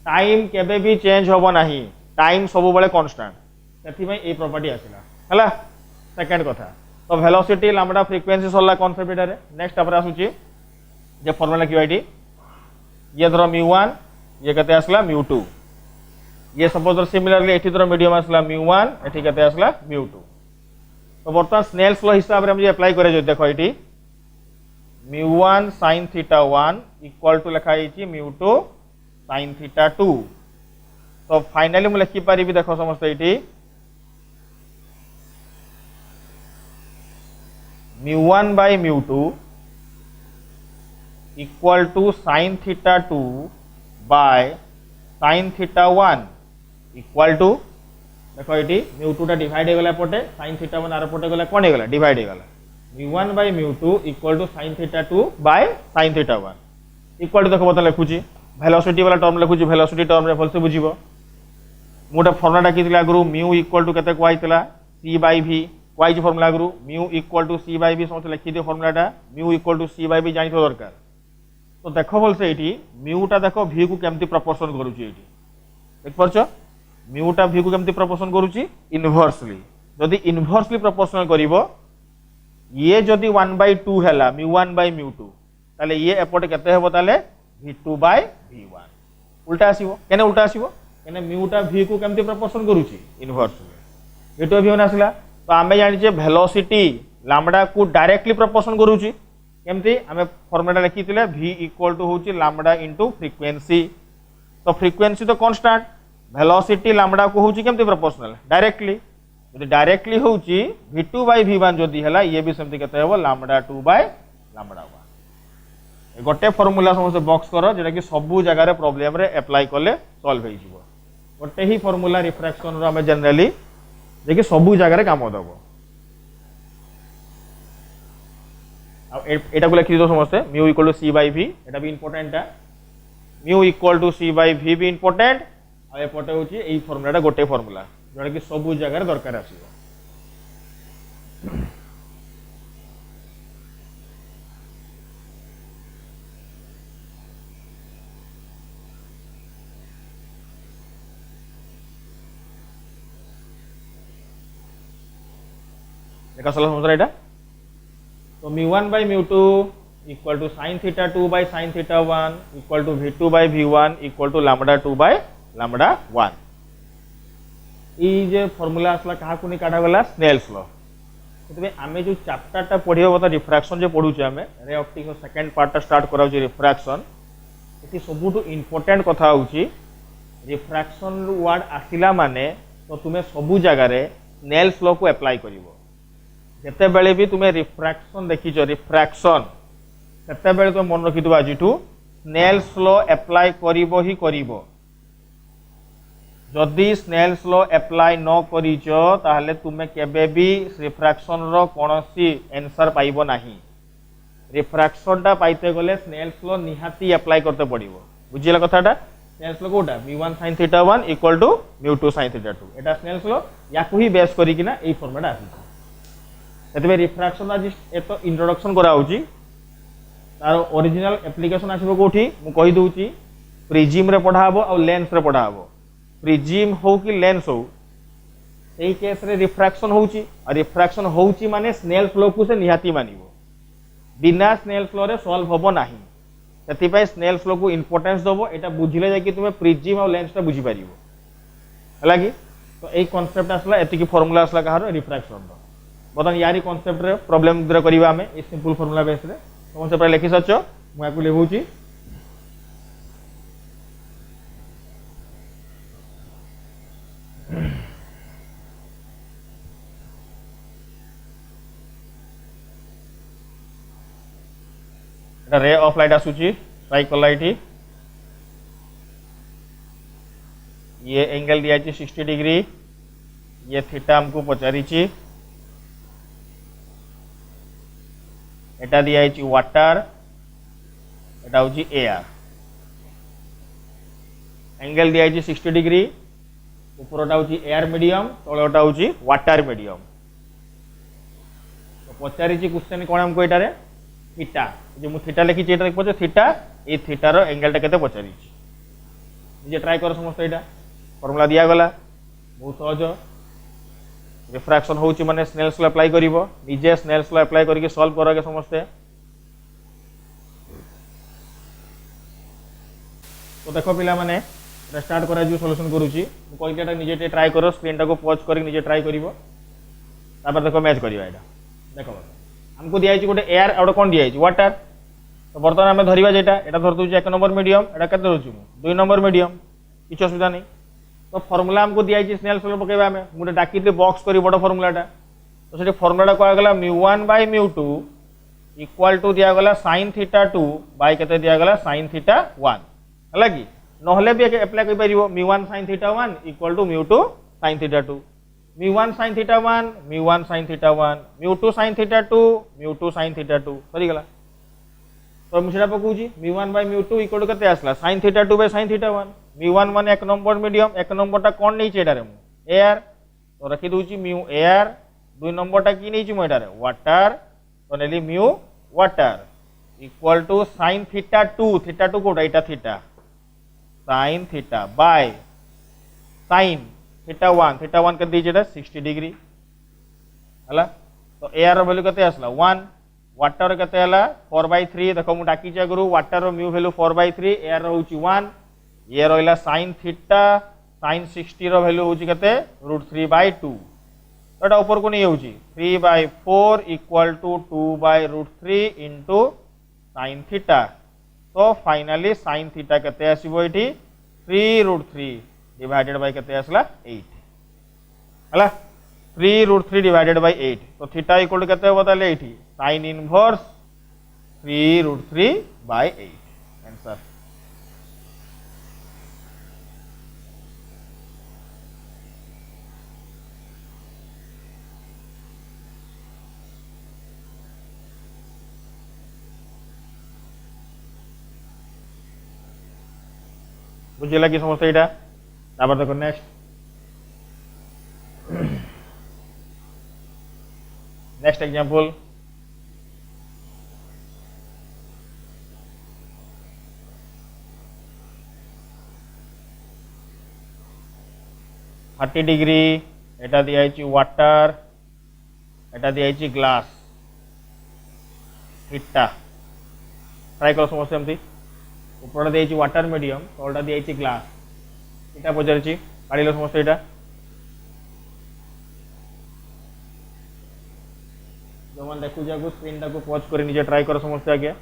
S1: टाइम केबे भी चेंज होबो नाही टाइम सब बेले कांस्टेंट सेथि में ए प्रॉपर्टी आसिला हला सेकंड कथा तो वेलोसिटी लैम्बडा फ्रिक्वेंसी सरला कांसेप्ट एटारे नेक्स्ट après आसुची जे फार्मूला की आईडी ये धरो μ1 ये कते आसला μ2 ये सपोज सिमिलरली एठी धरो मीडियम आसला μ1 एठी कते आसला μ2 तो बर्तमान स्नेल्स लॉ हिसाब रे हम जे अप्लाई करे जो देखो एठी μ1 sin θ1 इक्वल टू लिखा आइची μ2 sin θ2 तो फाइनली मु लिखि पारिबी देखो समस्त एठी μ1 by μ2 equal to sin θ2 by sin θ1 equal to देखो ये μ2 टा डिवाइड हो गला पटे sin θ1 आर पटे गला कोन हो गला डिवाइड हो गला μ1 by μ2 equal to sin θ2 by sin θ1 equal to देखो बता लिखुची वेलोसिटी वाला टर्म लिखुची वेलोसिटी टर्म रे फलसे बुझिबो मोटा फार्मूला डाकी आगु म्यू इक्वल टू केते कहला c by v वाई फॉर्मूला आगु mu equal to c by v समस्त लिखि दियो फार्मूलाटा mu equal to c by v जानि तो दरकार तो देखो बोलसे एठी म्यू टा देखो v को केमती प्रोपोर्शन करूची एठी देख परछो म्यू टा v को केमती प्रोपोर्शन करूची इनवर्सली जदी इनवर्सली प्रोपोर्शनल करिवो ये जदी 1/2 हैला μ1 by μ2 ताले ये एपटे केते हेबो ताले v2 by v1 उल्टा आसीबो केने उल्टा आसीबो केने म्यू टा v को केमती प्रोपोर्शन करूची इनवर्सली v2 v1 आसीला तो आमे जानि जे वेलोसिटी लैम्बडा को डायरेक्टली प्रोपोर्शन करूची केमती आमे फार्मूला लिखितिले v इक्वल टू होची लैम्बडा इनटू फ्रीक्वेंसी तो फ्रीक्वेंसी तो कांस्टेंट वेलोसिटी लैम्बडा को होची केमती प्रोपोर्शनल डायरेक्टली यदि डायरेक्टली होची v2 by v1 जदी हला ये भी सेमती केते हेबो लैम्बडा 2 by लैम्बडा 1 ए गोटे फार्मूला समस्त बॉक्स करो जेटा कि सबु जगह रे प्रॉब्लम रे अप्लाई करले सॉल्व होई जिवो गोटे ही फार्मूला रिफ्रैक्शन रो हमें जनरली जे कि सबु जगह रे काम दबो एटा को लिखि दो समस्ते mu equal to c by v एटा भी इंपोर्टेंट है mu equal to c by v भी इंपोर्टेंट आ एपटे होची एई फार्मूलाटा गोटे फार्मूला जोटा कि सबु जगह रे दरकार आसीबो देखा सला समझरा एटा तो μ1 by μ2 equal to sin θ2 by sin θ1 equal to v2 by v1 equal to lambda 2 by lambda 1 ई जे फार्मूला असला कहा को नि काढा गला स्नेल्स लॉ तबे आमे जो चैप्टर टा पढियो बता रिफ्रैक्शन जे पढु छ आमे रे ऑप्टिक्स रो सेकंड पार्ट टा स्टार्ट कराउ जे रिफ्रैक्शन एटी सबुटु इंपोर्टेंट कथा होउची रिफ्रैक्शन वर्ड आसिला माने तो तुमे सबु जगह रे स्नेल्स लॉ को अप्लाई करिवो जते बेले भी तुम्हें रिफ्रैक्शन देखी रिफ्रैक्शन सेते बेले तुम मन रखि आज स्नेल्स लॉ अप्लाई करिवो ही करिवो जदि स्नेल्स लॉ अप्लाई न करिचो ताहले तुमे केबे भी रिफ्रैक्शन रो कोनोसी आंसर पाइबो नाही रिफ्रैक्शन टा पाइते गले स्नेल्स लॉ निहाती अप्लाई करते पड़िवो बुझिला कथाटा स्नेल्स लॉ कोटा v1 sin θ1 equal to μ2 sin θ2 एटा स्नेल्स लॉ याकू ही बेस करी किना एई फॉर्मेट आसी एतबे रिफ्रैक्शन आज एतो इंट्रोडक्शन करा होची तार ओरिजिनल एप्लीकेशन आसीबो कोठी मु कहि दोउची प्रिज्म रे पढाबो आ लेंस रे पढाबो प्रिज्म हो कि लेंस हो एई केस रे रिफ्रैक्शन होची आ रिफ्रैक्शन होची माने स्नेल्स लॉ को से निहाती मानिबो बिना स्नेल्स लॉ रे सॉल्व होबो नाही सेति पय स्नेल्स लॉ को इंपोर्टेंस दबो एटा बुझिले जाय कि तुमे प्रिज्म आ लेंस टा बुझि पारिबो हला कि तो एई कांसेप्ट आसला एति कि फार्मूला आसला कहारो रिफ्रैक्शन रो बतन यारी कांसेप्ट रे प्रॉब्लम द्र करिवा हमें ए सिंपल फार्मूला बेस रे समझ से पहले लिखि सचो मु याकू लेबुची एटा रे ऑफ लाइट आसुची स्ट्राइक कला एठी ये एंगल दिया 60 डिग्री ये थीटा हमको पचारी एटा दिया वाटर एटा हूँ एयर एंगल दिया 60 डिग्री ऊपरटा हूँ एयर मीडियम तलटा हूँ वाटर मीडियम तो पचारि क्वेश्चन कौन हमको एटारे थीटा जो मुझे थीटा लिखी पचे थीटा ये थीटार एंगलटा केते पचारि निजे ट्राई कर समस्त यहाँ फर्मुला दिया गला बहुत सहज रिफ्रैक्शन होची माने स्नेल्स लॉ अप्लाई करिवो निजे स्नेल्स लॉ अप्लाई करके सॉल्व करगे समस्ते तो देखो पिला माने स्टार्ट करा जो सॉल्यूशन करूची कहटा निजे ट्राई करो स्क्रीन टा को पॉज करके निजे ट्राई करिवो तापर देखो मैच करिवा एटा देखो हमको दिया गोटे एयर और कौन दिया वाटर तो बर्तमान आम धरवा जेटा एटा धर दूँ 1 नंबर मीडियम एटा के धरछु 2 नंबर मीडियम किसी असुविधा नहीं तो फर्मुला हमको दिखाई स्नेल्स लॉ पकेबा आमे मुझे डाकी बॉक्स करी बड़ फर्मुलाटा तो सेठी फर्मुलाटा कहगला μ1 बाय μ2 इक्वल टू दिया गला sin थीटा 2 बाय केते दिया गला sin थीटा 1 हला कि नहले भी अप्लाई कर परिबो μ1 sin theta 1 equal to μ2 sin theta 2 μ1 sin theta 1 μ1 sin theta 1 μ2 sin theta 2 μ2 sin theta 2 सरी गला तो मुझे पकाऊँ μ1 बाय μ2 इक्वल टू केते आसला sin theta 2 bye sin theta 1 μ1 मान 1 नंबर मीडियम 1 नंबर टा कौन नहीं एटारे मु एयर तो रखी दूची म्यू एयर 2 नंबर टा की नहीं मु एटारे वाटर तो नेली mu water equal to sin theta 2 कोटा एटा theta sin theta by sin theta 1 कर दीजिए 60 डिग्री हला तो एयर रो वैल्यू केते आसला 1 वाटर केते हला 4/3 देखो मु डाकी चे गुरु वाटर रो म्यू वैल्यू 4/3 एयर रो होची 1 ये रहा sin थीटा sin 60 रो वैल्यू होची केते √3/2 तो एटा ऊपर को नहीं होची 3/4 equal to 2/√3 into sin theta तो फाइनली sin थीटा केते आसीबो एठी 3√3 डिवाइडेड बाय केते आसला 8 हला 3√3 डिवाइडेड बाय 8 तो थीटा इक्वल टू केते होबो ताले एठी sin इनवर्स 3√3/8 आंसर बुझेगा कि समस्या यहाँ देखो next next example thirty degree एटा दिया वाटर एटा दिया ग्लास थीटा ट्राई कर समस्या एमती ऊपर दिया वाटर मीडियम तलटा दिया ग्लास इटा पचारि काढ़ समस्या यहाँ जो मैंने देखु जाकू स्क्रीन टाक पॉज कर निजे ट्राई कर समस्या आगे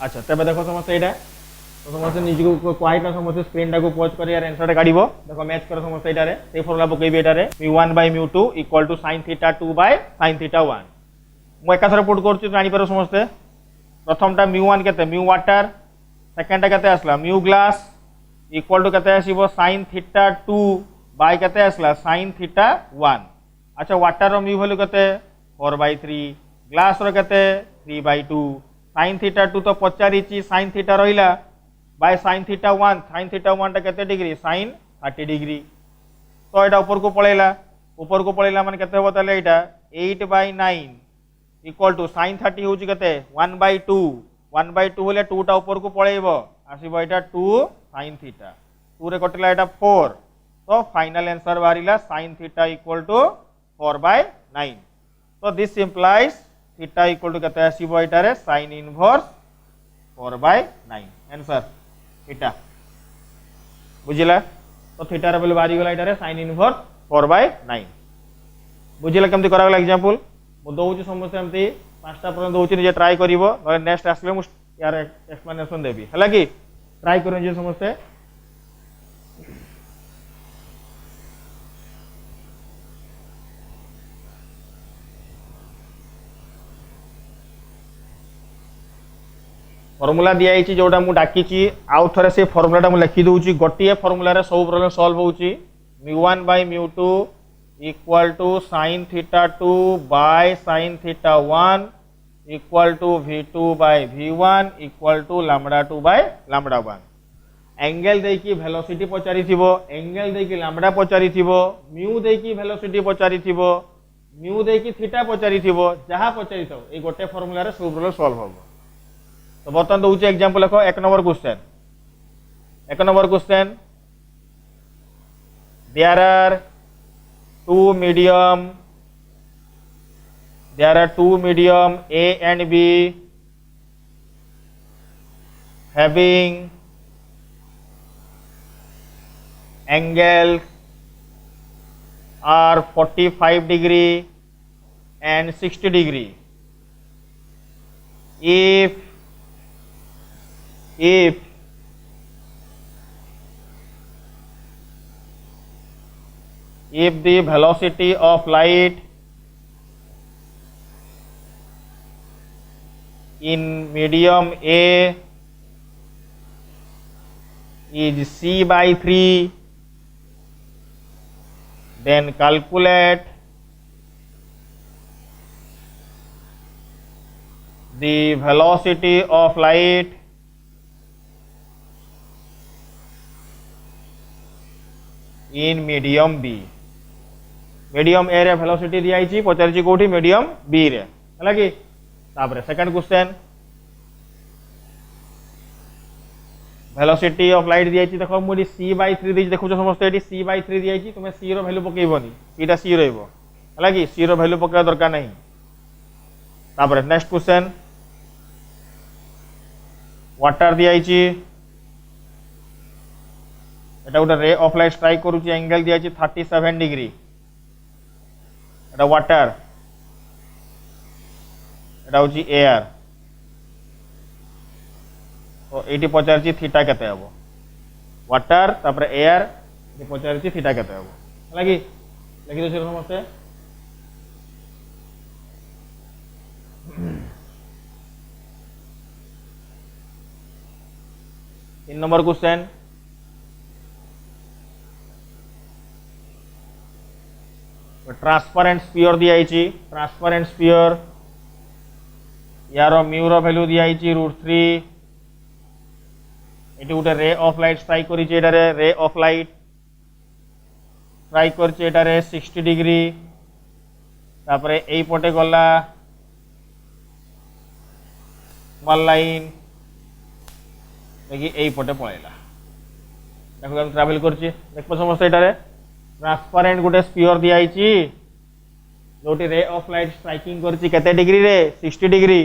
S1: अच्छा तेज देखो समस्या यहाँ तो समस्या निजी को कही ना समस्या स्क्रीन टाक पॉज कर यार आंसर काढ़ देखो मैच कर समस्या यहाँ फर्मुला पकेबी यहाँ μ1 by μ2 equal to sin theta 2 bye sin theta 1 mu एकाथर put कर जापर समस्ते प्रथमटा μ1 केते म्यू वाटर सेकेंडटा केते आसला म्यू ग्लास इक्वल टू केते आसीबो sin थीटा 2 बाय केते आसला sin थीटा 1 अच्छा वाटर रो म्यू वैल्यू केते 4/3 ग्लास रो केते 3/2 sin थीटा 2 तो पचारिची sin थीटा रहिला बाय sin थीटा 1 टा केते डिग्री sin 30 डिग्री तो एटा ऊपर को पळेला माने केते होबो ताले एटा 8/9 इक्वल टू sin 30 होची केते 1/2 होले 2 टा ऊपर को पळेइबो आसीबो एटा 2 sin थीटा 2 रे कटिला एटा 4 तो फाइनल आंसर बाहरिला sin थीटा इक्वल टू 4/9 तो this implies theta equal to केते आसीबो एटा रे sin इनवर्स 4/9 आंसर थीटा बुझिला तो थीटा रे वैल्यू बाहरी गला एटा रे sin इनवर्स 4/9 बुझिला केमति करा गला एग्जांपल मु दउची समस्या एमती पांचटा पर्यंत दउची निजे ट्राई करिवो नले नेक्स्ट आसले मु यार एक्सप्लेनेशन देबी हला कि ट्राई करो जे समस्या फॉर्मूला दिखाई जोटा मुझे डाकी आउ थे से फॉर्मूला मुझे लिखी दूसरी गोटे फॉर्मूला सब प्रॉब्लम सॉल्व होची μ1 by μ2 equal to sin theta 2 bye sin theta 1 equal to v2 by v1 equal to lambda 2 by lambda 1 angle देकी वेलोसिटी पचारि थिबो एंगल देकी लैम्बडा पचारि थिबो म्यू देकी वेलोसिटी पचारि थिबो म्यू देकी थीटा पचारि थिबो जहां पचारि थो ए गोटे फॉर्मूला रे सब प्रॉब्लम सॉल्व होबो। तो बर्तमान दूसरे एग्जांपल देखो एक number question there are two medium A and B having angles are 45 degree and 60 degree. If the velocity of light in medium A is c by 3, then calculate the velocity of light in medium B. Medium ए रे velocity दिखाई पचारि कोठी medium B रे है कि तापर second question velocity of light दिखाई देखो मुझे c by 3 दी देखो समस्त ये c by 3 दिखाई तुम c रो वैल्यू पकेबनी इटा c रहइबो है कि c रो वैल्यू पकेबा दरकार नहीं। तापर नेक्स्ट क्वेश्चन वाटर दिखाई एटा गोटे रे ऑफ लाइट स्ट्राइक करूची एंगल दिखाई 37 डिग्री एटा वाटर एटा होची एयर तो ये पचार थीटा केते हबो वाटर तापर एयर ये पचार थीटा केते हबो है कि लिखि दो समस्ते। तीन नंबर क्वेश्चन ट्रांसपेरेंट स्फीयर दिखाई ट्रांसपेरेंट स्फीयर यार म्यू रो वैल्यू दिखाई √3 ये गोटे रे ऑफ लाइट स्ट्राइक कर रे ऑफ लाइट स्ट्राइक कर 60 डिग्री तापर यही पटे गला वन लाइन यही पटे पलैला देखो ट्रावेल कर देख समस्त ये ट्रांसपेरेंट गोटे स्फीयर दिखाई जो रे ऑफ लाइट स्ट्राइकिंग करते डिग्री रे 60 डिग्री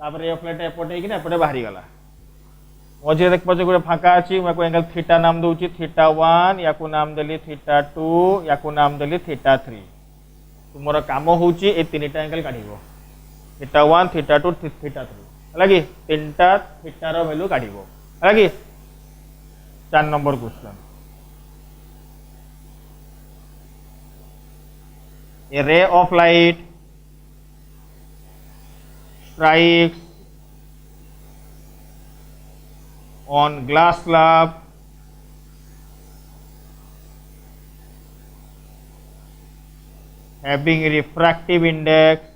S1: तापर रे ऑफ लाइट एपटे एपटे बाहरी गला मझे देख पाचे गोटे फाँका अच्छी मुझे एंगल थीटा नाम दूची थीटा 1 या नाम देली थीटा 2 या नाम देली थीटा 3 तुमर काम होची ए तीनटा एंगल काढिबो थीटा 1 थीटा 2 थीटा 3 है कि तीनटा थीटा रो वैल्यू काढिबो है कि 4 number question a ray of light strikes on glass slab having refractive index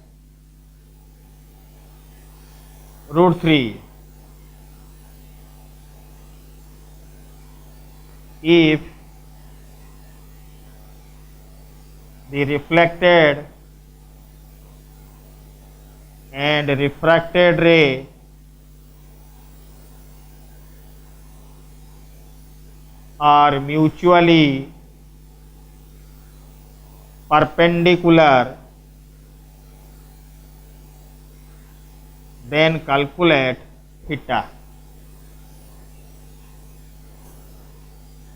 S1: √3 if the reflected and refracted ray are mutually perpendicular, then calculate theta.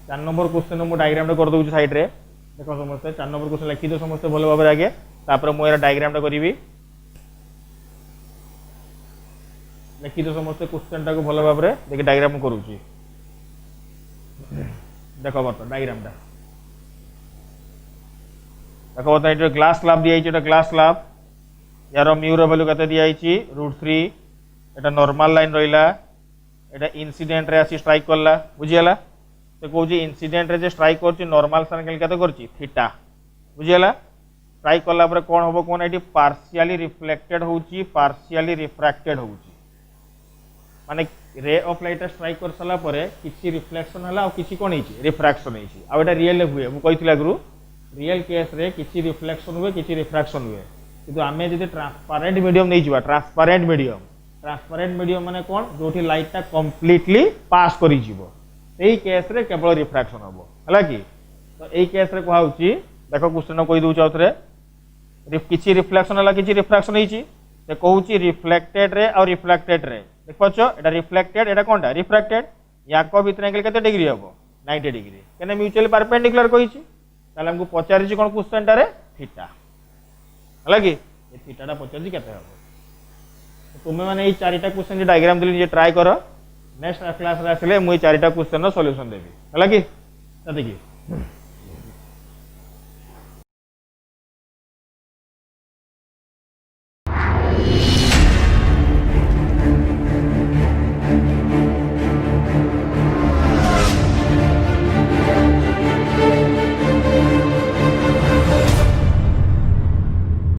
S1: 4 number question मु diagram कर दूँ side रे देखो समस्ते 4 number question लिखी दो समस्ते भल भाव आगे तापर मुझे डायग्राम करी लिखी दो समस्ते क्वेश्चन टाक भल भाव देखिए डायग्राम करुच्ची देख बर्त डायग्राम देख बर्त ये ग्लास स्लैब दिखाई ग्लास स्लैब यार म्यू रो वैल्यू केते दिखाई √3 एटा नॉर्मल लाइन रहिला एटा इंसिडेंट रे आसी स्ट्राइक करला बुझियला तो कहूँ इंसिडेंट रे जे स्ट्राइक कर नॉर्मल सर्कल केते करछि थीटा बुझियला स्ट्राइक कला पर कौन हम कौन ये पार्शियली रिफ्लेक्टेड होची पार्शियली रिफ्रैक्टेड होची माने रे ऑफ लाइट स्ट्राइक कर सारा पर किसी रिफ्लेक्शन हला और किसी कौन होची रिफ्रैक्शन होची आ एटा रियल हुए मु कहितला आगु रियल केस रे किसी रिफ्लेक्शन हुए किसी रिफ्रैक्शन हुए किंतु आमे जदि ट्रांसपेरेंट मीडियम नहीं जिवा ट्रांसपेरेंट मीडियम माने कौन जोठी लाइट टा कंप्लीटली पास करी जीवो एई केस रे केवल रिफ्रैक्शन हबो हला कि तो एई केस रे कहा होची देखो क्वेश्चन कहि दउ चाउथरे किसी रिफ्लेक्शन हला किसी रिफ्रैक्शन होईची से कहूची रिफ्लेक्टेड रे और रिफ्लेक्टेड रे देख पाछो एटा रिफ्लेक्टेड एटा कोनटा रिफ्रैक्टेड याको भीतर एंगल केते डिग्री हबो 90 डिग्री केने म्यूचुअली परपेंडिकुलर कहिची ताले हमकु पचारिची कोन क्वेश्चन टारे थीटा हला कि ए थीटा टा पचारिची केते हबो तुमे माने ए चारिटा क्वेश्चन जे डायग्राम दिली जे ट्राई करो नेक्स्ट क्लास रे आसिले मु ए चारिटा क्वेश्चन रो सॉल्यूशन देबी हला कि देखि